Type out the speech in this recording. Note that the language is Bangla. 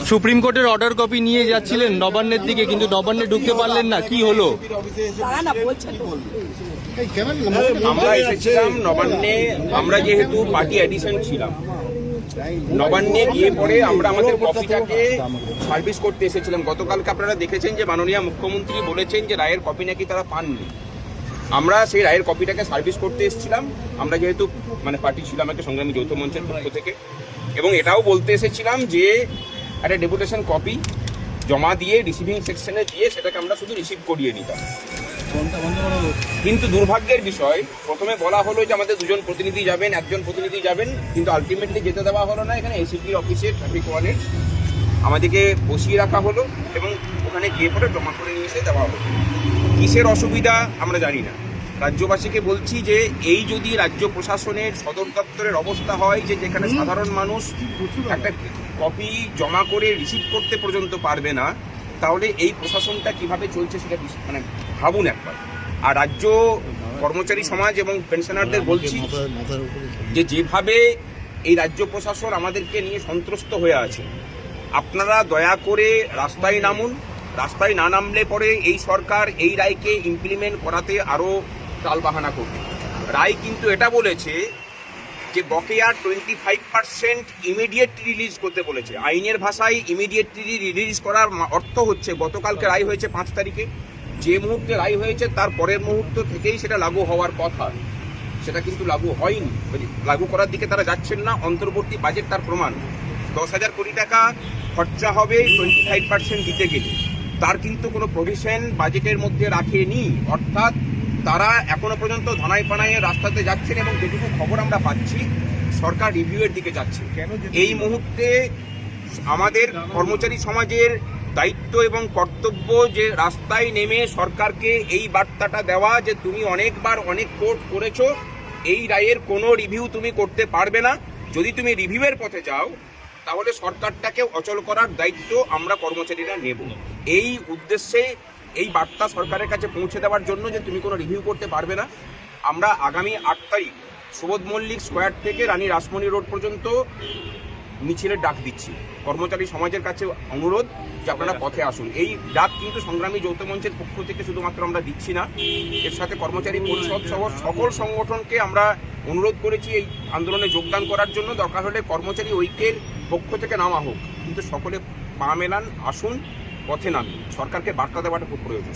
সুপ্রিম কোর্টের অর্ডার কপি নিয়ে যাচ্ছিলেন নবান্নের দিকে, কিন্তু নবান্নে ঢুকতে পারলেন না, কি হলো? আমরা এসেছিলাম নবান্নে, আমরা যেহেতু পার্টি এডিশন ছিলাম, নবান্নে গিয়ে পরে আমরা আমাদের কপিটাকে সার্ভিস করতে এসেছিলাম। গতকালকে আপনারা দেখেছেন যে মাননীয় মুখ্যমন্ত্রী বলেছেন যে রায়ের কপি নাকি তারা পাননি। আমরা সেই রায়ের কপিটাকে সার্ভিস করতে এসেছিলাম, আমরা যেহেতু পার্টি ছিলাম একটা সংগ্রামী যৌথ মঞ্চের পক্ষ থেকে, এবং এটাও বলতে এসেছিলাম যে একটা ডেপুটেশন কপি জমা দিয়ে রিসিভিং সেকশনে দিয়ে সেটাকে আমরা শুধু রিসিভ করিয়ে নিতাম। কিন্তু দুর্ভাগ্যের বিষয়, প্রথমে বলা হলো যে আমাদের দুজন প্রতিনিধি যাবেন, একজন প্রতিনিধি যাবেন, কিন্তু আলটিমেটলি যেতে দেওয়া হলো না। এখানে এসিপি অফিসে ট্রাফিক ওয়ার্ডের আমাদেরকে বসিয়ে রাখা হলো এবং ওখানে গিয়ে পরে জমা করে নিয়ে এসে দেওয়া হলো। কিসের অসুবিধা আমরা জানি না। রাজ্যবাসীকে বলছি যে এই যদি রাজ্য প্রশাসনের সদর দপ্তরের অবস্থা হয় যে যেখানে সাধারণ মানুষ একটা কপি জমা করে রিসিভ করতে পর্যন্ত পারবে না, তাহলে এই প্রশাসনটা কিভাবে চলছে সেটা ভাবুন একবার। আর রাজ্য কর্মচারী সমাজ এবং পেনশনারদের বলছি যে যেভাবে এই রাজ্য প্রশাসন আমাদেরকে নিয়ে সন্ত্রস্ত হয়ে আছে, আপনারা দয়া করে রাস্তায় নামুন। রাস্তায় না নামলে পরে এই সরকার এই রায়কে ইমপ্লিমেন্ট করাতে আরও টালবাহানা করবে। রায় কিন্তু এটা বলেছে যে বকেয়া 25% ইমিডিয়েটলি রিলিজ করতে বলেছে। আইনের ভাষায় ইমিডিয়েটলি রিলিজ করার অর্থ হচ্ছে গতকালকে রায় হয়েছে 5 তারিখে, যে মুহূর্তে রায় হয়েছে তার পরের মুহূর্ত থেকেই সেটা লাগু হওয়ার কথা, সেটা কিন্তু লাগু হয়নি। লাগু করার দিকে তারা যাচ্ছেন না। অন্তর্বর্তী বাজেট তার প্রমাণ। 10,000 কোটি টাকা খরচা হবে 25% দিতে গেলে, তার কিন্তু কোনো প্রভিশন বাজেটের মধ্যে রাখেনি। অর্থাৎ তারা এখনো পর্যন্ত ধনাই পানায় রাস্তাতে যাচ্ছেন এবং যেটুকু খবর আমরা পাচ্ছি সরকার রিভিউয়ের দিকে যাচ্ছে। এই মুহূর্তে আমাদের কর্মচারী সমাজের দায়িত্ব এবং কর্তব্য যে রাস্তায় নেমে সরকারকে এই বার্তাটা দেওয়া যে তুমি অনেকবার অনেক কোর্ট করেছো, এই রায়ের কোনো রিভিউ তুমি করতে পারবে না। যদি তুমি রিভিউয়ের পথে যাও তাহলে সরকারটাকে অচল করার দায়িত্ব আমরা কর্মচারীরা নেব। এই উদ্দেশ্যে এই বার্তা সরকারের কাছে পৌঁছে দেওয়ার জন্য যে তুমি কোনো রিভিউ করতে পারবে না, আমরা আগামী 8 তারিখ সুবোধ মল্লিক স্কোয়ার থেকে রানী রাসমণি রোড পর্যন্ত মিছিলের ডাক দিচ্ছি। কর্মচারী সমাজের কাছে অনুরোধ যে আপনারা পথে আসুন। এই ডাক কিন্তু সংগ্রামী যৌথ মঞ্চের পক্ষ থেকে শুধুমাত্র আমরা দিচ্ছি না, এর সাথে কর্মচারী পরিষদ সহ সকল সংগঠনকে আমরা অনুরোধ করেছি এই আন্দোলনে যোগদান করার জন্য। দরকার হলে কর্মচারী ঐক্যের পক্ষ থেকে নামা হোক, কিন্তু সকলে পা মেলান, আসুন, পথে নামি। সরকারকে বার্তা দেওয়াটা খুব প্রয়োজন।